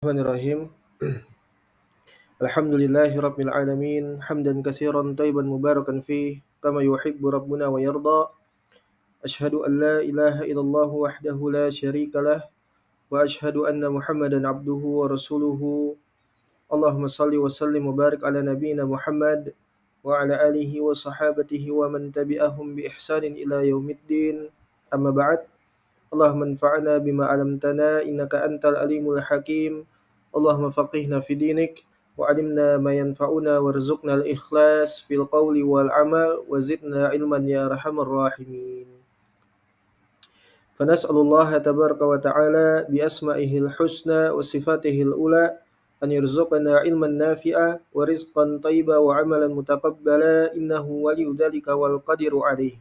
Bismillahirrahmanirrahim. Alhamdulillahi rabbil alamin, hamdan katsiran tayyiban mubarakan fih, kama yuhibbu rabbuna wa yarda. Asyhadu an la ilaha illallah wahdahu la syarikalah wa asyhadu anna Muhammadan abduhu wa rasuluhu. Allahumma salli wa sallim wa barik ala nabiyyina Muhammad wa ala alihi wa sahabatihi wa man tabi'ahum bi ihsanin ila yaumiddin. Amma ba'd. Allahumma anfa'na bima 'allamtana innaka antal alimul hakim. Allahumma faqihna fi dinik wa 'allimna ma yanfa'una warzuqna al-ikhlas fil qawli wal 'amal wa zidna ilman ya arhamar rahimin. Fanas'alullaha tabaraka wa ta'ala bi asma'ihil husna wa sifatihil ula an yarzuqana ilman nafi'a wa rizqan thayyiba wa 'amalan mutaqabbala innahu waliyyu dzalika wal qadiru 'alaihi.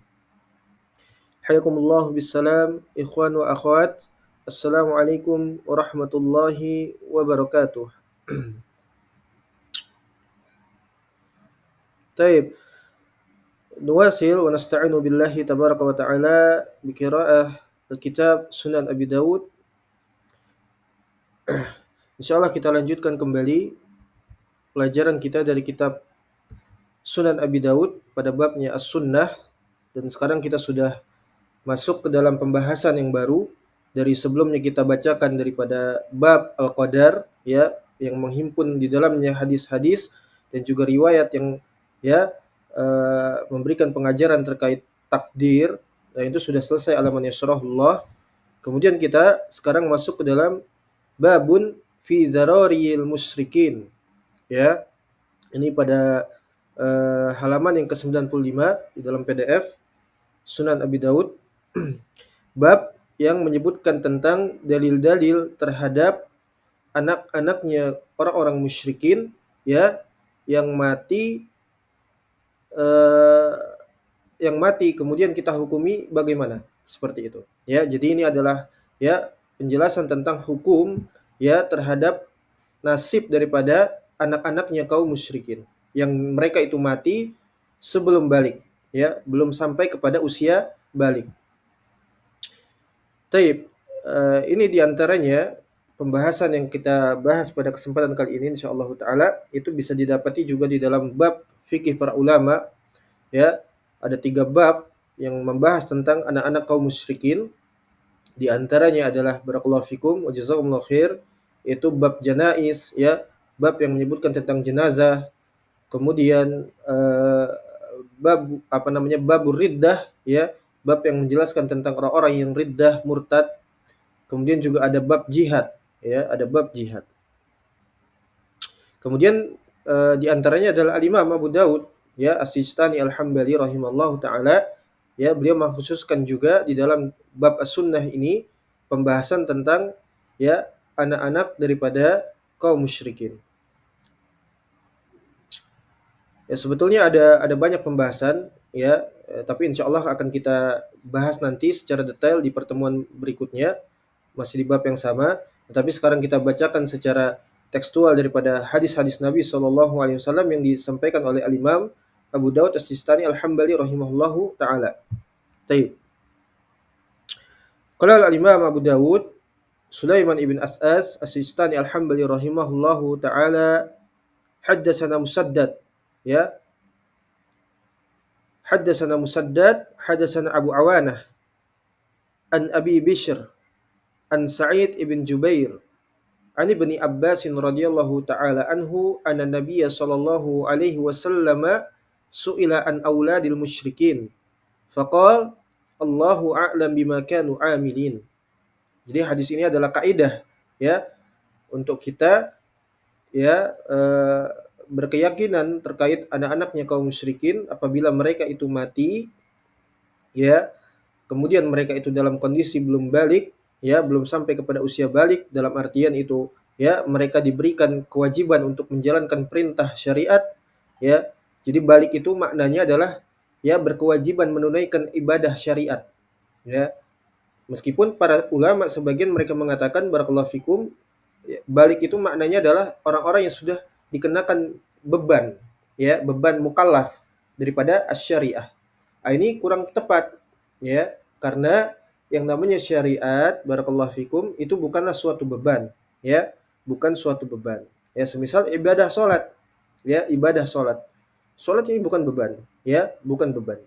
Hayakumullah bisalam, ikhwan wa akhwat. Assalamualaikum warahmatullahi wabarakatuh. Taib, nuwasil wa nasta'inu billahi tabaraka wa ta'ala bi qiraa'ah al-kitab Sunan Abi Dawud. Insyaallah kita lanjutkan kembali pelajaran kita dari kitab Sunan Abi Dawud pada babnya As-Sunnah, dan sekarang kita sudah masuk ke dalam pembahasan yang baru. Dari sebelumnya kita bacakan daripada bab Al-Qadar, ya, yang menghimpun di dalamnya hadis-hadis dan juga riwayat yang ya memberikan pengajaran terkait takdir. Dan itu sudah selesai alaman yasrahullah. Kemudian kita sekarang masuk ke dalam babun fi dzarariyil musyrikin, ya. Ini pada halaman yang ke-95 di dalam PDF Sunan Abi Daud. Bab yang menyebutkan tentang dalil-dalil terhadap anak-anaknya orang-orang musyrikin, ya, yang mati kemudian kita hukumi bagaimana, seperti itu, ya. Jadi ini adalah ya penjelasan tentang hukum ya terhadap nasib daripada anak-anaknya kaum musyrikin yang mereka itu mati sebelum balik, ya, belum sampai kepada usia balik. Taib, ini diantaranya pembahasan yang kita bahas pada kesempatan kali ini insyaallah taala itu bisa didapati juga di dalam bab fikih para ulama, ya. Ada 3 bab yang membahas tentang anak-anak kaum musyrikin. Di antaranya adalah barakallahu fikum wa jazakumullahu khair, yaitu bab janaiz, ya, bab yang menyebutkan tentang jenazah. Kemudian babur riddah, ya, bab yang menjelaskan tentang orang-orang yang riddah, murtad. Kemudian juga ada bab jihad, ya, ada bab jihad. Kemudian di antaranya adalah Al-Imam Abu Daud, ya, As-Sistani Al-Hambali rahimallahu taala, ya, beliau mengkhususkan juga di dalam bab As-Sunnah ini pembahasan tentang ya anak-anak daripada kaum musyrikin. Ya, sebetulnya ada banyak pembahasan, ya, tapi insyaallah akan kita bahas nanti secara detail di pertemuan berikutnya, masih di bab yang sama. Tetapi sekarang kita bacakan secara tekstual daripada hadis-hadis Nabi sallallahu alaihi wasallam yang disampaikan oleh Al-Imam Abu Daud As-Sistani Al-Hambali rahimahullahu taala. Baik. Qala Al-Imam Abu Dawud Sulaiman ibn As'as As-Sistani Al-Hambali rahimahullahu taala, haddatsana Musaddad, ya, haddatsana Musaddad, haddatsana Abu Awanah an Abi Bishr an Sa'id ibn Jubair an Ibni Abbas radhiyallahu ta'ala anhu anna Nabiyya sallallahu alaihi wasallam su'ila an auladil musyrikin faqala Allahu a'lam bima kanu amilin. Jadi hadis ini adalah kaidah, ya, untuk kita ya berkeyakinan terkait anak-anaknya kaum musyrikin apabila mereka itu mati, ya, kemudian mereka itu dalam kondisi belum balik, ya, belum sampai kepada usia balik, dalam artian itu ya mereka diberikan kewajiban untuk menjalankan perintah syariat, ya. Jadi balik itu maknanya adalah ya berkewajiban menunaikan ibadah syariat, ya. Meskipun para ulama sebagian mereka mengatakan barakallahu fikum, balik itu maknanya adalah orang-orang yang sudah dikenakan beban, ya, beban mukallaf daripada asy-syariah. Ini kurang tepat, ya, karena yang namanya syariat barakallahu fikum itu bukanlah suatu beban, ya. bukan suatu beban. Ya, semisal ibadah salat, ya, ibadah salat. Salat ini bukan beban, ya, bukan beban.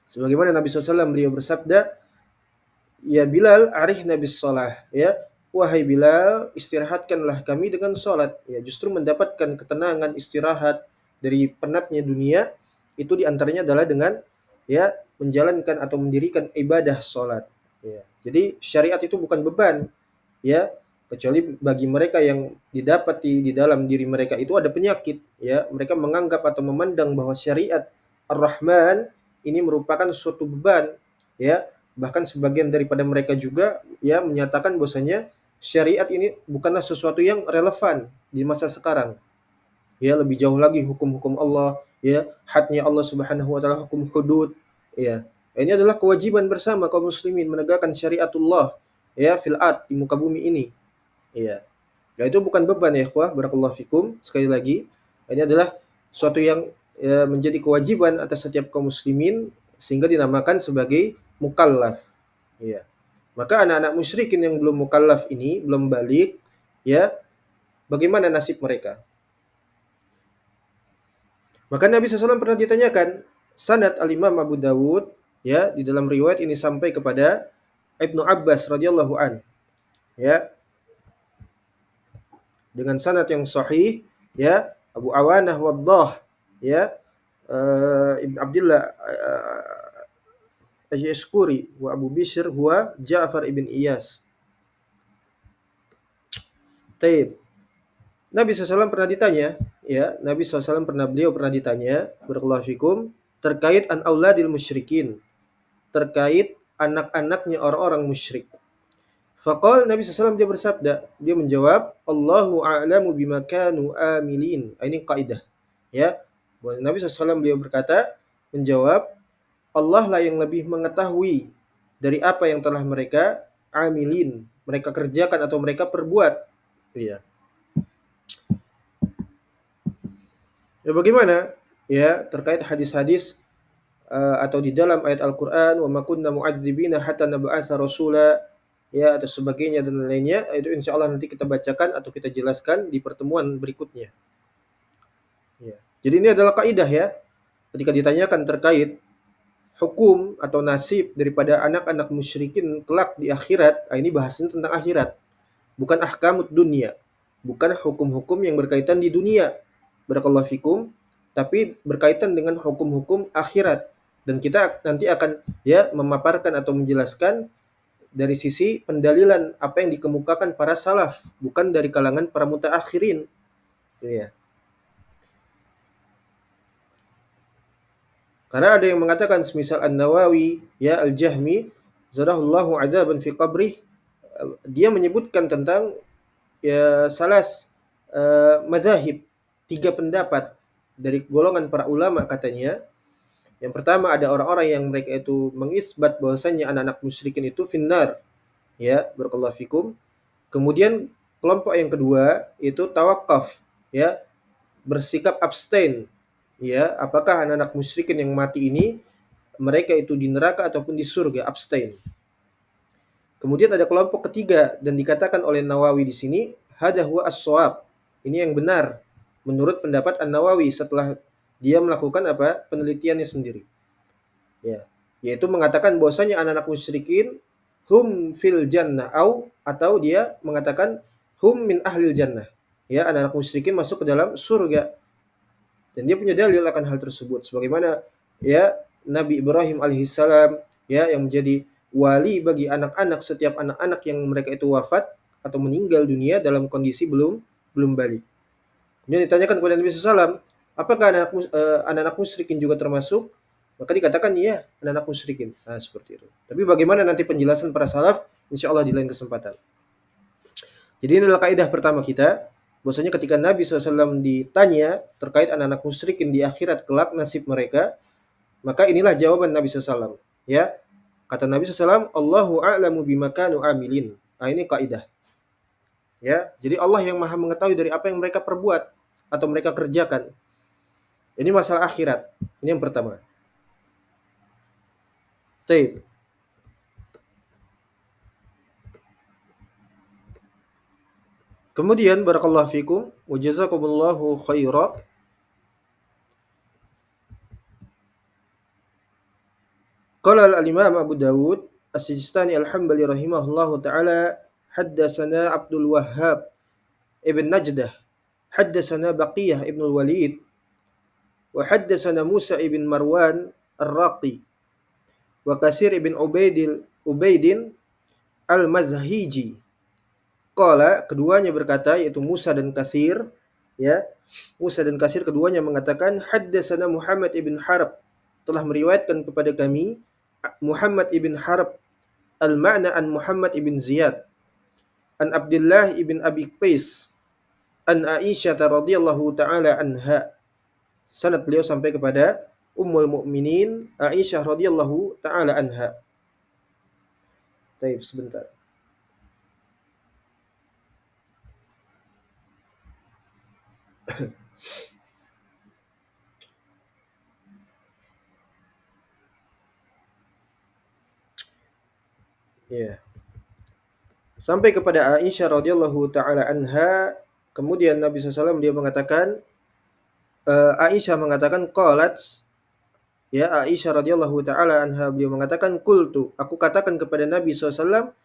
Sebagaimana Nabi SAW beliau bersabda, "Ya Bilal, arihna bis shalah." Ya, wahai Bilal, istirahatkanlah kami dengan salat. Ya, justru mendapatkan ketenangan istirahat dari penatnya dunia itu diantaranya adalah dengan ya menjalankan atau mendirikan ibadah salat. Ya. Jadi syariat itu bukan beban, ya, kecuali bagi mereka yang didapati di dalam diri mereka itu ada penyakit, ya, mereka menganggap atau memandang bahwa syariat Ar-Rahman ini merupakan suatu beban, ya, bahkan sebagian daripada mereka juga ya menyatakan bahwasanya syariat ini bukanlah sesuatu yang relevan di masa sekarang, ya, lebih jauh lagi hukum-hukum Allah, ya, hadnya Allah Subhanahu wa taala, hukum hudud, ya. Ini adalah kewajiban bersama kaum muslimin menegakkan syariatullah, ya, fil ard, di muka bumi ini. Iya. Ya itu bukan beban ya ikhwah, barakallahu fikum. Sekali lagi, ini adalah suatu yang ya, menjadi kewajiban atas setiap kaum muslimin sehingga dinamakan sebagai mukallaf. Iya. Maka anak-anak musyrikin yang belum mukallaf ini, belum balik, ya, bagaimana nasib mereka? Maka Nabi SAW pernah ditanyakan, sanad al-Imam Abu Dawud, ya, di dalam riwayat ini sampai kepada Ibnu Abbas radhiyallahu an, ya, dengan sanad yang sahih, ya, Abu Awanah Waddah, ya, Ibn Abdullah Al-Yashkuri wa Abu Bishr huwa Ja'far ibn Iyas. Taib. Nabi SAW pernah ditanya, ya, Nabi SAW beliau pernah ditanya, barakallahu fikum, terkait an auladil musyrikin, terkait anak-anaknya orang-orang musyrik. Faqal Nabi SAW dia bersabda, dia menjawab, Allahu a'lamu bima kanu amilin. Ini kaidah, ya. Nabi SAW beliau berkata, menjawab, Allah lah yang lebih mengetahui dari apa yang telah mereka amilin, mereka kerjakan atau mereka perbuat. Iya. Ya bagaimana? Ya, terkait hadis-hadis atau di dalam ayat Al-Qur'an, wa ma kunna mu'adzibina hatta nab'atsa rasula, ya, atau sebagainya dan lainnya, itu insyaallah nanti kita bacakan atau kita jelaskan di pertemuan berikutnya. Ya. Jadi ini adalah kaidah ya. Ketika ditanyakan terkait hukum atau nasib daripada anak-anak musyrikin kelak di akhirat, ini bahasanya tentang akhirat, bukan ahkamud dunia, bukan hukum-hukum yang berkaitan di dunia, barakallahu fikum, tapi berkaitan dengan hukum-hukum akhirat. Dan kita nanti akan ya memaparkan atau menjelaskan dari sisi pendalilan apa yang dikemukakan para salaf, bukan dari kalangan para mutaakhirin. Ya. Karena ada yang mengatakan semisal An-Nawawi, ya, Al-Jahmi, zarahullahu adzaban fi qabrih, dia menyebutkan tentang ya salas mazahib, tiga pendapat dari golongan para ulama katanya. Yang pertama ada orang-orang yang mereka itu mengisbat bahwasanya anak-anak musyrikin itu finnar, ya, barakallahu fikum. Kemudian kelompok yang kedua itu tawakaf, ya, bersikap abstain, ya, apakah anak-anak musyrikin yang mati ini mereka itu di neraka ataupun di surga, abstain. Kemudian ada kelompok ketiga dan dikatakan oleh Nawawi di sini hada huwa as-shawab. Ini yang benar menurut pendapat An-Nawawi setelah dia melakukan apa? Penelitiannya sendiri. Ya, yaitu mengatakan bahwasanya anak-anak musyrikin hum fil jannah atau dia mengatakan hum min ahlil jannah. Ya, anak-anak musyrikin masuk ke dalam surga. Dan dia punya dalil akan hal tersebut sebagaimana ya Nabi Ibrahim alaihissalam, ya, yang menjadi wali bagi anak-anak, setiap anak-anak yang mereka itu wafat atau meninggal dunia dalam kondisi belum balik. Kemudian ditanyakan kepada Nabi SAW, apakah anak-anak musyrikin juga termasuk? Maka dikatakan iya, anak-anak musyrikin. Nah, seperti itu. Tapi bagaimana nanti penjelasan para salaf, insya Allah di lain kesempatan. Jadi ini adalah kaidah pertama kita, bahwasanya ketika Nabi SAW ditanya terkait anak-anak musyrikin di akhirat kelak nasib mereka, maka inilah jawaban Nabi SAW. Ya, kata Nabi SAW, Allahu a'lamu bima kanu amilin. Nah, ini kaidah. Ya, jadi Allah yang maha mengetahui dari apa yang mereka perbuat atau mereka kerjakan. Ini masalah akhirat. Ini yang pertama. Taib. Kemudian barakallahu fikum wa jazakumullahu khaira. Qala al-Imam Abu Dawud As-Sijistani Al-Hambali rahimahullahu taala haddatsana Abdul Wahhab ibn Najdah haddatsana Baqiyah ibn al-Walid wa haddatsana Musa ibn Marwan Ar-Raqi wa Kasir ibn Ubaidin Al-Mazhiji. Qala, keduanya berkata, yaitu Musa dan Kasir, ya. Musa dan Kasir keduanya mengatakan haddatsana Muhammad ibn Harb, telah meriwayatkan kepada kami Muhammad ibn Harb al-Ma'na an Muhammad ibn Ziyad an Abdullah ibn Abi Qais an Aisyah radhiyallahu taala anha. Sanad beliau sampai kepada Ummul Mukminin Aisyah radhiyallahu taala anha. Baik, sebentar. Ya. Sampai kepada Aisyah radhiyallahu taala anha, kemudian Nabi SAW dia mengatakan, Aisyah mengatakan qalat, ya, Aisyah radhiyallahu taala anha beliau mengatakan qultu, aku katakan kepada Nabi SAW,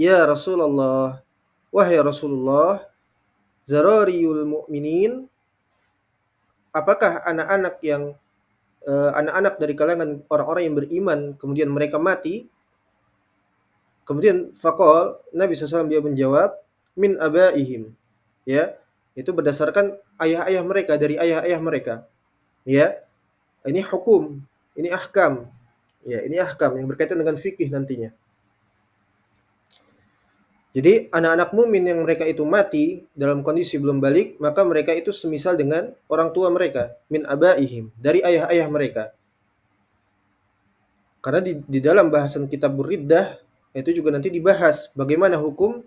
ya Rasulullah, wahai Rasulullah, zarariyul mu'minin, apakah anak-anak dari kalangan orang-orang yang beriman kemudian mereka mati? Kemudian faqal, Nabi SAW dia menjawab, min abaihim, ya, itu berdasarkan ayah-ayah mereka, dari ayah-ayah mereka, ya. Ini hukum, ini ahkam, ya, ini ahkam yang berkaitan dengan fikih nantinya. Jadi anak-anak mukmin yang mereka itu mati dalam kondisi belum balik, maka mereka itu semisal dengan orang tua mereka, min abaihim, dari ayah-ayah mereka. Karena di dalam bahasan kitab Riddah itu juga nanti dibahas bagaimana hukum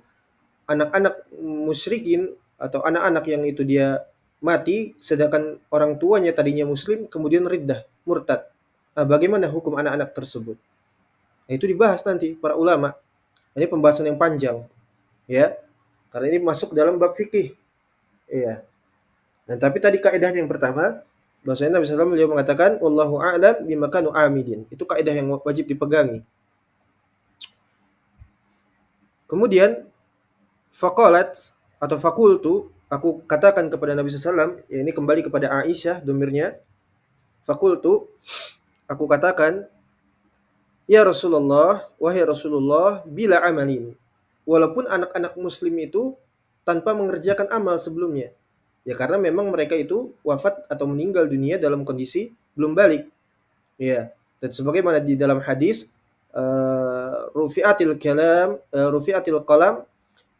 anak-anak musyrikin atau anak-anak yang itu dia mati sedangkan orang tuanya tadinya muslim kemudian riddah, murtad. Nah, bagaimana hukum anak-anak tersebut? Nah, itu dibahas nanti para ulama. Ini pembahasan yang panjang, ya. Karena ini masuk dalam bab fikih. Iya. Nah, tapi tadi kaidahnya yang pertama, bahwasanya Nabi SAW beliau mengatakan wallahu a'lam bima kanu amidin. Itu kaidah yang wajib dipegangi. Kemudian faqalat atau fakultu, aku katakan kepada Nabi SAW, ya ini kembali kepada Aisyah domirnya. Fakultu, aku katakan, ya Rasulullah, wahai Rasulullah, bila amalin. Walaupun anak-anak muslim itu tanpa mengerjakan amal sebelumnya. Ya karena memang mereka itu wafat atau meninggal dunia dalam kondisi belum balik. Ya. Dan sebagaimana di dalam hadis, rufi'atil qalam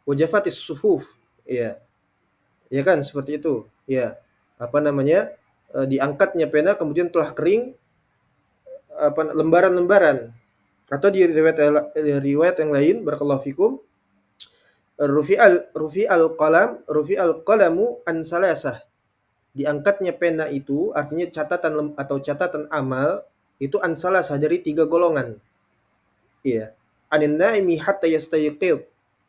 wajafatis sufuf, ya, ya kan seperti itu, ya, apa namanya, diangkatnya pena kemudian telah kering apa lembaran-lembaran, atau di riwayat yang lain barakallahu fikum, rufi'al qalamu an salasah, diangkatnya pena itu artinya catatan amal itu an salasah dari 3 golongan, ya, anin naimi hatta yastayqid,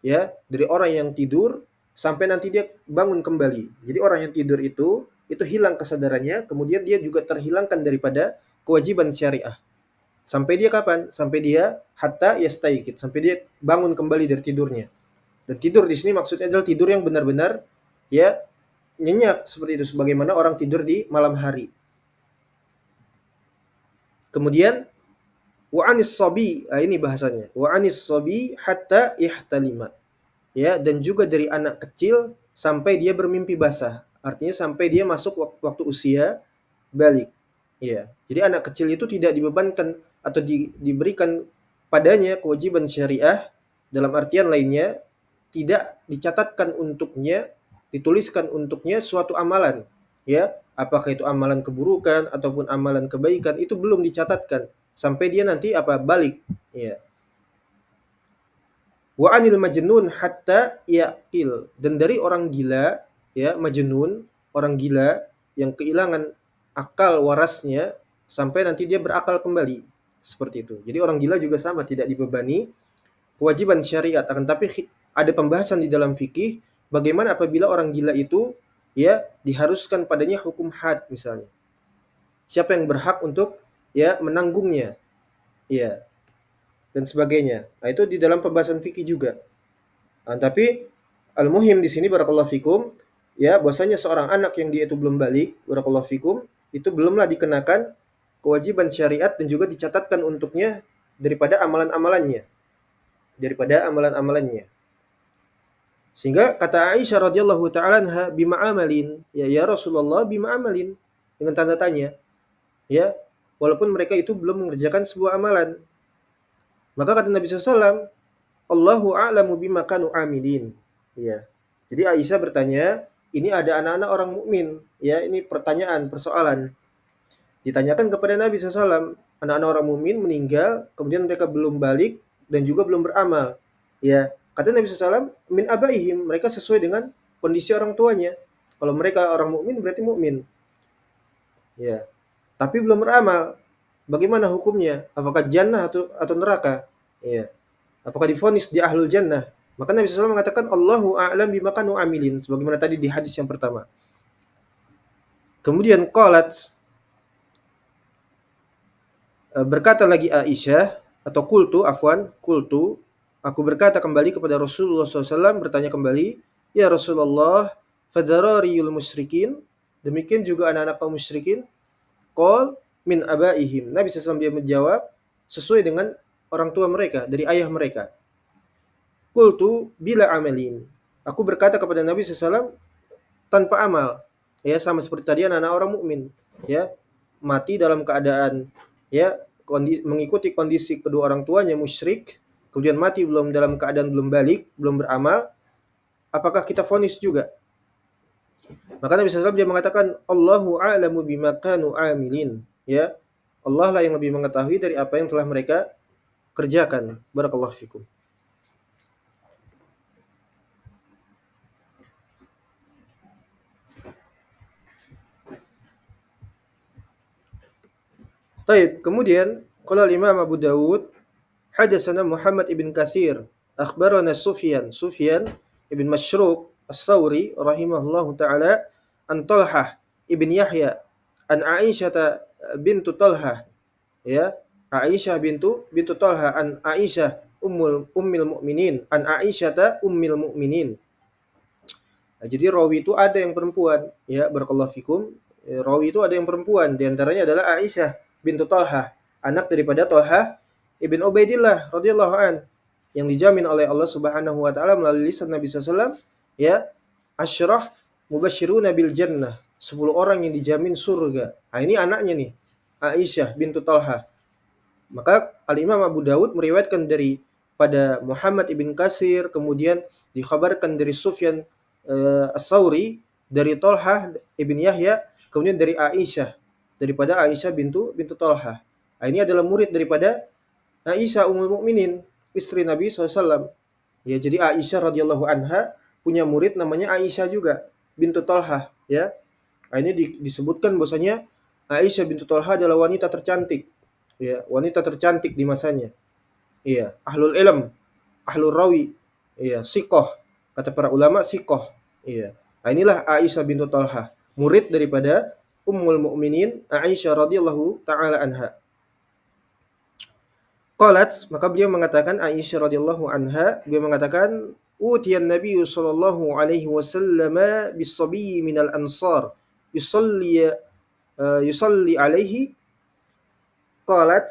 ya, dari orang yang tidur sampai nanti dia bangun kembali. Jadi orang yang tidur itu hilang kesadarannya, kemudian dia juga terhilangkan daripada kewajiban syariah. Sampai dia kapan? Sampai dia hatta yastayqid, sampai dia bangun kembali dari tidurnya. Dan tidur di sini maksudnya adalah tidur yang benar-benar, ya, nyenyak seperti itu sebagaimana orang tidur di malam hari. Kemudian wa anis sabi, ini bahasanya. Wa anis sabi hatta ihtalima. Ya, dan juga dari anak kecil sampai dia bermimpi basah. Artinya sampai dia masuk waktu usia balik. Ya. Jadi anak kecil itu tidak dibebankan atau diberikan padanya kewajiban syariah, dalam artian lainnya tidak dicatatkan untuknya, dituliskan untuknya suatu amalan. Ya, apakah itu amalan keburukan ataupun amalan kebaikan, itu belum dicatatkan sampai dia nanti balik. Ya. Wa anil majnun hatta yaqil, dan dari orang gila, ya, majnun, orang gila yang kehilangan akal warasnya sampai nanti dia berakal kembali. Seperti itu. Jadi orang gila juga sama, tidak dibebani kewajiban syariat, akan tapi ada pembahasan di dalam fikih bagaimana apabila orang gila itu ya diharuskan padanya hukum had misalnya. Siapa yang berhak untuk ya menanggungnya? Ya, dan sebagainya. Nah, itu di dalam pembahasan fikih juga. Nah, tapi al-muhim di sini barakallahu fikum ya bahwasanya seorang anak yang dia itu belum balik barakallahu fikum itu belumlah dikenakan kewajiban syariat dan juga dicatatkan untuknya daripada amalan-amalannya, daripada amalan-amalannya. Sehingga kata Aisyah radhiyallahu taala anha bima amalin, ya Rasulullah bima amalin dengan tanda tanya, ya walaupun mereka itu belum mengerjakan sebuah amalan. Maka kata Nabi SAW, Allahu a'lamu bima kanu amilin. Ya. Jadi Aisyah bertanya, ini ada anak-anak orang mukmin, ya ini pertanyaan, persoalan. Ditanyakan kepada Nabi SAW, anak-anak orang mukmin meninggal, kemudian mereka belum balik dan juga belum beramal. Ya, kata Nabi SAW, min abaihim, mereka sesuai dengan kondisi orang tuanya. Kalau mereka orang mukmin berarti mukmin. Ya, tapi belum beramal. Bagaimana hukumnya? Apakah jannah atau neraka? Ya. Apakah divonis di ahlul jannah? Maka Nabi SAW mengatakan Allahu a'lam bima kanu amilin sebagaimana tadi di hadis yang pertama. Kemudian qalat berkata lagi Aisyah atau kultu aku berkata kembali kepada Rasulullah SAW bertanya kembali, ya Rasulullah, fadarariyul musyrikin, demikian juga anak-anak kaum musyrikin, qol min abaihim. Nabi SAW dia menjawab sesuai dengan orang tua mereka, dari ayah mereka. Qultu bila amalin. Aku berkata kepada Nabi SAW tanpa amal. Ya sama seperti tadi anak orang mukmin, ya mati dalam keadaan ya mengikuti kondisi kedua orang tuanya musyrik, kemudian mati belum dalam keadaan belum balik, belum beramal, apakah kita vonis juga? Maka Nabi SAW dia mengatakan Allahu a'lamu bima kanu amilin, ya Allah lah yang lebih mengetahui dari apa yang telah mereka kerjakan. Barakallahu fikum. Taib, kemudian qala Imam Abu Dawud hadatsana Muhammad ibn Katsir akhbarana Sufyan ibn Masyruq As-Sauri rahimahullahu taala an Talhah ibn Yahya an Aisyah bintu Talhah, ya Aisyah bintu Talhah an Aisyah ummul mukminin an Aisyah ummul mukminin. Nah, jadi rawi itu ada yang perempuan, ya barakallahu fikum. Rawi itu ada yang perempuan, di antaranya adalah Aisyah bintu Talhah, anak daripada Talhah ibn Ubaidillah radhiyallahu an, yang dijamin oleh Allah Subhanahu wa taala melalui lisan Nabi SAW, ya asyrah mubasyiruna bil jannah, 10 orang yang dijamin surga. Nah, ini anaknya nih, Aisyah bintu Talhah. Maka Al-Imam Abu Dawud meriwayatkan dari pada Muhammad ibn Katsir, kemudian dikhabarkan dari Sufyan As-Sauri, dari Talhah ibn Yahya, kemudian dari Aisyah, daripada Aisyah bintu Talhah. Nah, ini adalah murid daripada Aisyah ummul mukminin, istri Nabi SAW. Ya, jadi Aisyah radhiyallahu anha punya murid namanya Aisyah juga bintu Talhah, ya. Nah, ini disebutkan bahwasanya Aisyah bintu Talhah adalah wanita tercantik. Ya, wanita tercantik di masanya. Iya, ahlul ilm, ahlul rawi. Iya, siqah. Kata para ulama siqah. Iya. Nah, inilah Aisyah bintu Talhah, murid daripada Ummul Mukminin Aisyah radhiyallahu taala anha. Qalat, maka beliau mengatakan Aisyah radhiyallahu anha, beliau mengatakan utiyan Nabi sallallahu alaihi wasallam bis-sabiy minal ansar yusalli alaihi. Qalat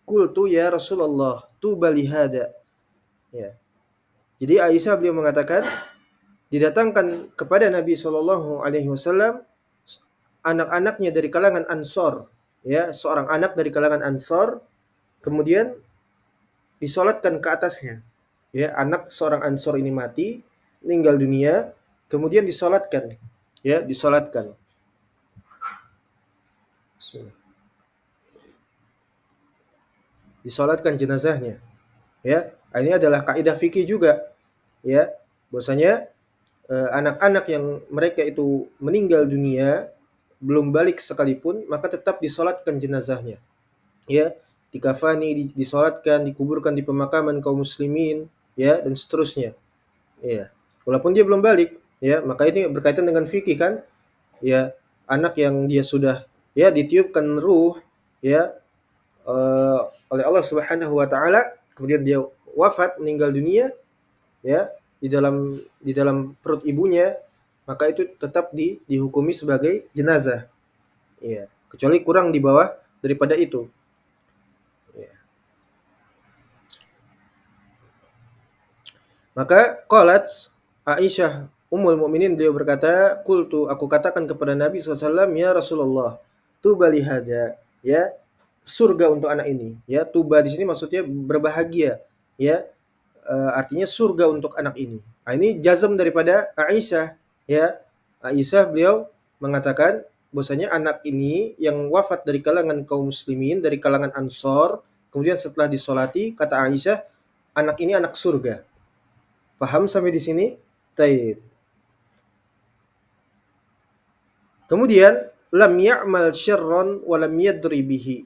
qultu ya Rasulullah tuba li hada. Ya. Jadi Aisyah beliau mengatakan didatangkan kepada Nabi sallallahu alaihi wasallam anak-anaknya dari kalangan Ansor, ya, seorang anak dari kalangan Ansor, kemudian disolatkan ke atasnya. Ya, anak seorang Ansor ini mati, meninggal dunia, kemudian disolatkan. Ya, disolatkan. Disolatkan jenazahnya. Ya, ini adalah kaidah fikih juga. Ya, bahwasanya anak-anak yang mereka itu meninggal dunia belum balik sekalipun, maka tetap disolatkan jenazahnya. Ya, dikafani, disolatkan, dikuburkan di pemakaman kaum muslimin, ya, dan seterusnya. Ya. walaupun dia belum balik, ya. Maka ini berkaitan dengan fikih kan, ya. Anak yang dia sudah ya ditiupkan ruh, ya, oleh Allah Subhanahu wa taala, kemudian dia wafat, meninggal dunia, ya, di dalam perut ibunya, maka itu tetap dihukumi sebagai jenazah. Ya, kecuali kurang di bawah daripada itu. Ya. Maka qalat Aisyah Ummul Mukminin, beliau berkata, "Qultu, aku katakan kepada Nabi SAW, ya Rasulullah, tuba li hada, ya, surga untuk anak ini." Ya, tuba di sini maksudnya berbahagia, ya, artinya surga untuk anak ini. Nah, ini jazm daripada Aisyah, ya. Aisyah beliau mengatakan bahwasanya anak ini yang wafat dari kalangan kaum muslimin, dari kalangan Ansor, kemudian setelah disolati, kata Aisyah, anak ini anak surga. Paham sampai di sini? Taib. Kemudian lam ya'mal syarran wa lam yadri bihi.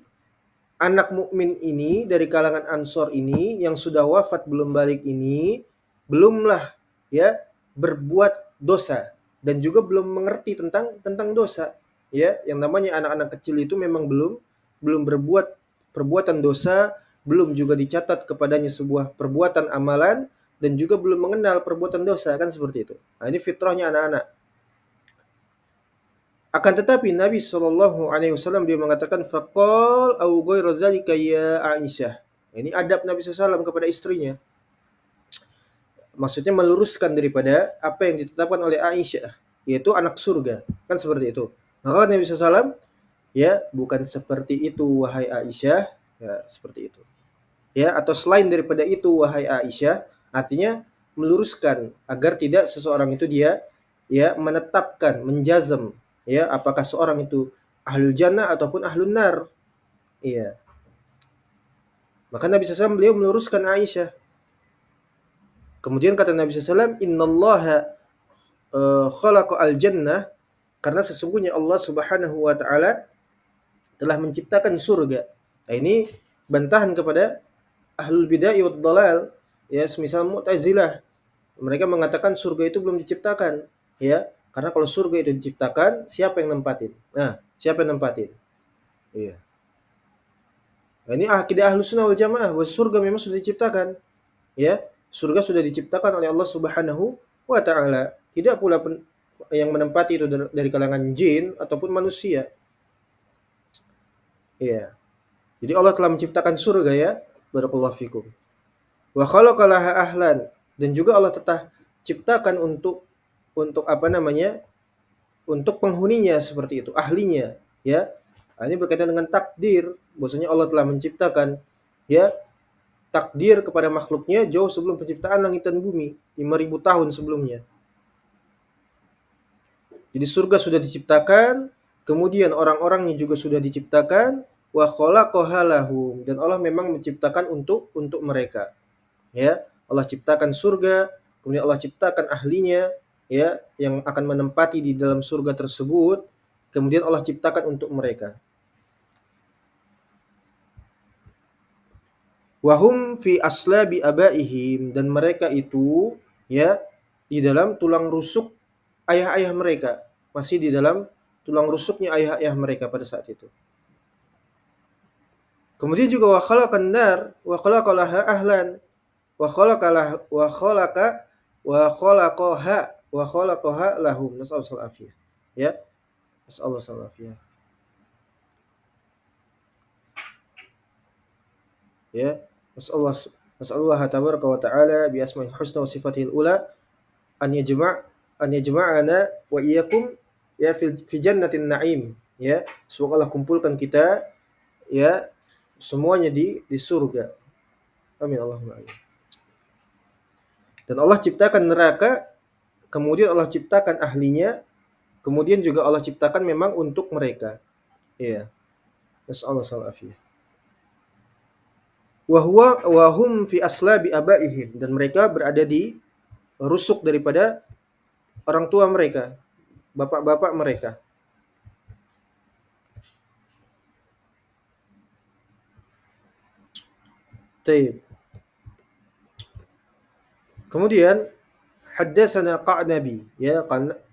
Anak mukmin ini dari kalangan Ansor ini yang sudah wafat belum balik ini belumlah ya berbuat dosa dan juga belum mengerti tentang dosa. Ya, yang namanya anak-anak kecil itu memang belum berbuat perbuatan dosa, belum juga dicatat kepadanya sebuah perbuatan amalan dan juga belum mengenal perbuatan dosa, kan seperti itu. Nah, ini fitrahnya anak-anak. Akan tetapi Nabi Shallallahu Alaihi Wasallam dia mengatakan fakol au ghairu zalika ya Aisyah. Ini adab Nabi SAW kepada istrinya. Maksudnya meluruskan daripada apa yang ditetapkan oleh Aisyah, yaitu anak surga. Kan seperti itu. Maka Nabi SAW, ya, bukan seperti itu wahai Aisyah, ya, seperti itu. Ya, atau selain daripada itu wahai Aisyah, artinya meluruskan agar tidak seseorang itu dia ya menetapkan, menjazm, ya, apakah seorang itu ahlul jannah ataupun ahlun nar. Iya. Maka Nabi SAW beliau meluruskan Aisyah. Kemudian kata Nabi SAW, innallaha khalaqa al-jannah, karena sesungguhnya Allah Subhanahu wa taala telah menciptakan surga. Nah, ini bantahan kepada ahlul bid'ah wad dhalal, ya, semisal Mu'tazilah. Mereka mengatakan surga itu belum diciptakan, ya. Karena kalau surga itu diciptakan, siapa yang nempatin? Nah, siapa yang nempatin? Iya. Nah, ini akidah Ahlussunnah wal Jamaah bahwa surga memang sudah diciptakan, ya. Surga sudah diciptakan oleh Allah Subhanahu wa taala. Tidak pula yang menempati itu dari kalangan jin ataupun manusia. Iya. Jadi Allah telah menciptakan surga, ya. Barakallahu fikum. Wa khalaqalaha ahlan, dan juga Allah telah ciptakan untuk apa namanya? Untuk penghuninya seperti itu, ahlinya, ya. Nah, ini berkaitan dengan takdir, bahwasanya Allah telah menciptakan ya takdir kepada makhluknya jauh sebelum penciptaan langit dan bumi, 5.000 tahun sebelumnya. Jadi surga sudah diciptakan, kemudian orang-orangnya juga sudah diciptakan, wa khalaqaha lahum, dan Allah memang menciptakan untuk mereka. Ya, Allah ciptakan surga, kemudian Allah ciptakan ahlinya, ya, yang akan menempati di dalam surga tersebut, kemudian Allah ciptakan untuk mereka. Wahum fi aslabi abaihim, dan mereka itu ya di dalam tulang rusuk ayah-ayah mereka, masih di dalam tulang rusuknya ayah-ayah mereka pada saat itu. Kemudian juga wa khalaqan nar wa khalaqalaha ahlan wa khalaqalah wa khalaqa wa khalaqaha wa khalaqaha lahum, nasallallahu alaihi ya, nasallallahu alaihi ya, nasallallahu tabaraka wa taala bi asma'il husna wa sifatihil ula an yajma' an yajma'ana wa iyyakum ya fi jannatin na'im, ya, semoga Allah kumpulkan kita ya semuanya di surga. Amin Allahumma amin. Dan Allah ciptakan neraka, kemudian Allah ciptakan ahlinya, kemudian juga Allah ciptakan memang untuk mereka. Ya. Nasallallahu alaihi wa hum fi aslabi abaihim, dan mereka berada di rusuk daripada orang tua mereka, bapak-bapak mereka. Taib. Kemudian haddatsana Qa'nabi, ya,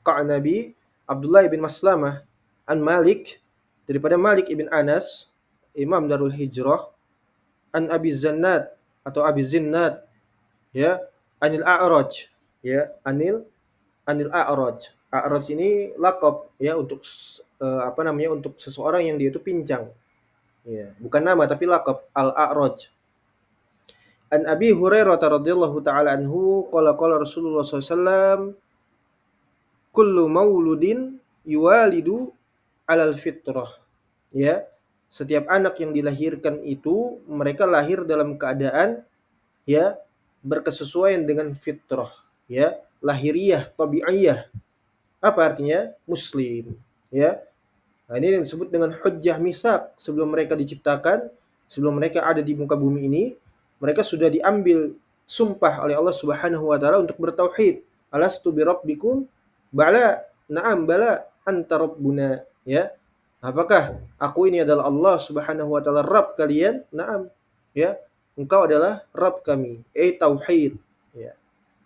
Qa'nabi Abdullah bin Maslamah an Malik, daripada Malik ibn Anas, Imam Darul Hijrah, an Abi Zannad atau Abi Zinnad, ya, anil A'raj, ya, anil A'raj. A'raj ini lakop, ya, untuk untuk seseorang yang dia itu pincang. Ya, bukan nama tapi lakop, Al-A'raj. An Abi Hurairah radhiyallahu taala anhu qala Rasulullah SAW, kullu mauludin yuwalidu alal fitrah. Ya, setiap anak yang dilahirkan itu mereka lahir dalam keadaan, ya, berkesesuaian dengan fitrah, ya, lahiriah, tabi'iyah. Apa artinya? Muslim, ya. Nah, ini yang disebut dengan hujjah misak. Sebelum mereka diciptakan, sebelum mereka ada di muka bumi ini, mereka sudah diambil sumpah oleh Allah Subhanahu wa taala untuk bertauhid. Alastu birabbikum? Bala, na'am bala, anta rabbuna, ya. Apakah aku ini adalah Allah Subhanahu wa taala Rabb kalian? Na'am, ya. Engkau adalah Rabb kami. Tauhid, ya.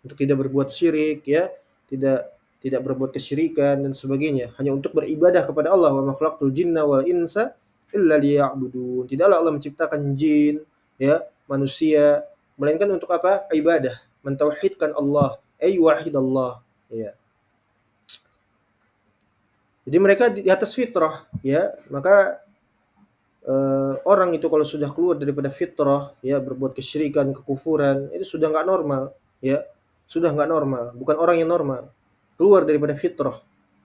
Untuk tidak berbuat syirik, ya, tidak tidak berbuat kesyirikan dan sebagainya, hanya untuk beribadah kepada Allah. Wa ma khalaqtul jinna wal insa illa liya'budun. Tidaklah Allah menciptakan jin, ya, manusia, melainkan untuk apa? Ibadah, mentauhidkan Allah, wahidallah, ya. Jadi mereka di atas fitrah, ya. Maka orang itu kalau sudah keluar daripada fitrah, ya, berbuat kesyirikan, kekufuran, itu sudah enggak normal, ya. Sudah enggak normal, bukan orang yang normal. Keluar daripada fitrah.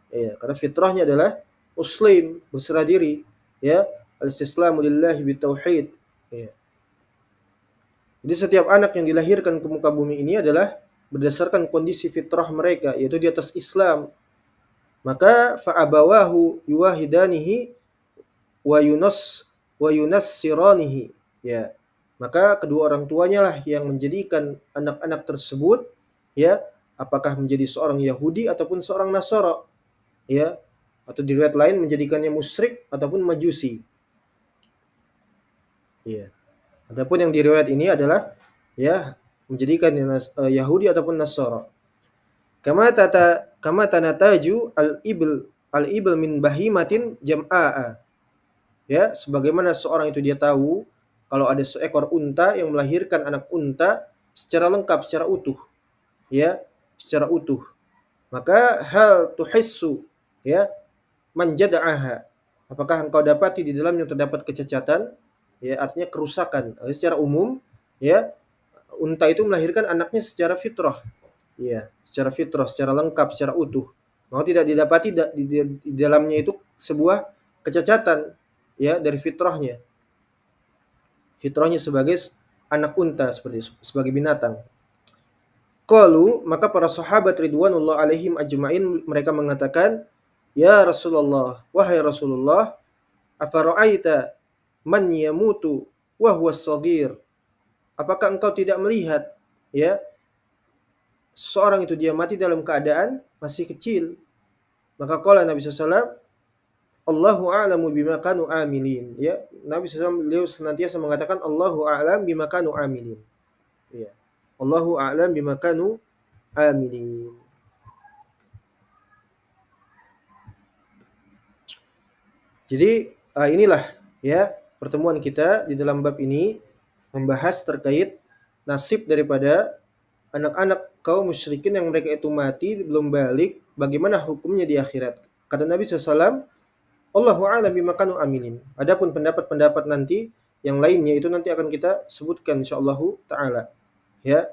Ya, karena fitrahnya adalah muslim, berserah diri, ya, al-istislamu lillahi bitauhid, ya. Jadi setiap anak yang dilahirkan ke muka bumi ini adalah berdasarkan kondisi fitrah mereka, yaitu di atas Islam. Maka fa'abawahu yuwahidanihi wa yunassiranihi, ya. Maka kedua orang tuanya lah yang menjadikan anak-anak tersebut, ya, apakah menjadi seorang Yahudi ataupun seorang Nasara, ya, atau di riwayat lain menjadikannya musyrik ataupun majusi, ya. Adapun yang di riwayat ini adalah, ya, menjadikan Yahudi ataupun Nasara. Kama tanataju al-ibl min bahimatin jam'a'a. Ya, sebagaimana seorang itu dia tahu kalau ada seekor unta yang melahirkan anak unta secara lengkap, secara utuh, ya, secara utuh. Maka hal tuhissu, ya, man jada'aha. Apakah engkau dapati di dalamnya terdapat kecacatan? Ya, artinya kerusakan. Secara umum, ya, unta itu melahirkan anaknya secara fitrah. Ya, secara fitrah, secara lengkap, secara utuh. Maka tidak didapati di dalamnya itu sebuah kecacatan, ya, dari fitrahnya. Fitrahnya sebagai anak unta, sebagai binatang. Qalu, maka para sahabat ridwanullah alaihim ajma'in mereka mengatakan, ya Rasulullah, wahai Rasulullah, afara'aita man yamutu wa huwa shaghir. Apakah engkau tidak melihat, ya, seorang itu dia mati dalam keadaan masih kecil? Maka qala Nabi SAW, Allahu a'lamu bima kanu amilin, ya. Nabi SAW beliau senantiasa mengatakan Allahu a'lam bima kanu amilin, ya. Allahu a'lam bima kanu amilin. Jadi inilah, ya, pertemuan kita di dalam bab ini membahas terkait nasib daripada anak-anak kaum musyrikin yang mereka itu mati belum balik, bagaimana hukumnya di akhirat. Kata Nabi SAW, Allahu a'lam bima kanu amilin. Adapun pendapat-pendapat nanti yang lainnya itu nanti akan kita sebutkan insyaallah taala, ya.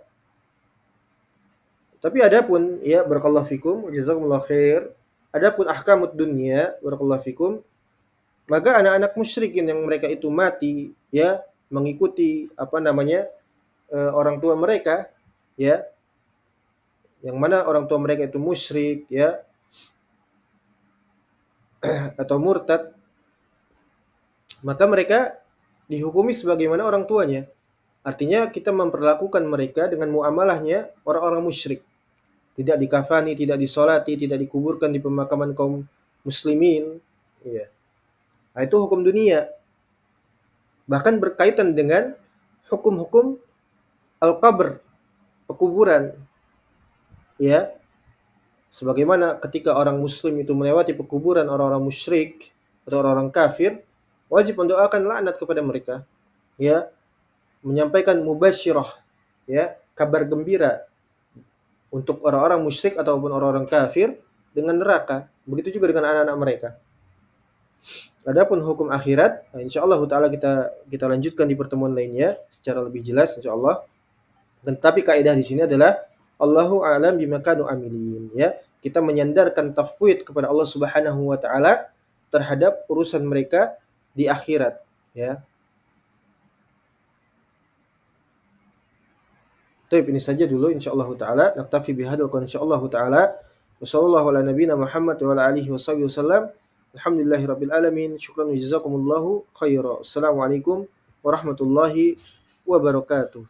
Tapi adapun, ya, barakallahu fikum, jazakumullah khair. Adapun ahkamud dunya, barakallahu fikum, maka anak-anak musyrikin yang mereka itu mati, ya, mengikuti orang tua mereka, ya, yang mana orang tua mereka itu musyrik, ya, atau murtad, maka mereka dihukumi sebagaimana orang tuanya. Artinya kita memperlakukan mereka dengan muamalahnya orang-orang musyrik. Tidak dikafani, tidak disolati, tidak dikuburkan di pemakaman kaum muslimin, ya. Nah, itu hukum dunia. Bahkan berkaitan dengan hukum-hukum al-qabr, pekuburan. ya. Sebagaimana ketika orang muslim itu melewati pekuburan orang-orang musyrik atau orang-orang kafir, wajib mendoakan laknat kepada mereka, ya, menyampaikan mubasyirah, ya, kabar gembira untuk orang-orang musyrik ataupun orang-orang kafir dengan neraka. Begitu juga dengan anak-anak mereka. Adapun hukum akhirat, nah insyaallah taala kita lanjutkan di pertemuan lainnya secara lebih jelas insyaallah. Dan tapi kaidah di sini adalah Allahu a'lam bima kanu amilin, ya. Kita menyandarkan tafwid kepada Allah Subhanahu wa taala terhadap urusan mereka di akhirat, ya. Baik, ini saja dulu insyaallah taala. Naktafi bihadzal qadar insyaallah taala. Wassallallahu ala nabiyyina Muhammad wa ala alihi washabihi wasallam. Alhamdulillahirabbil alamin. Syukran wa jazakumullahu khairan. Assalamualaikum warahmatullahi wabarakatuh.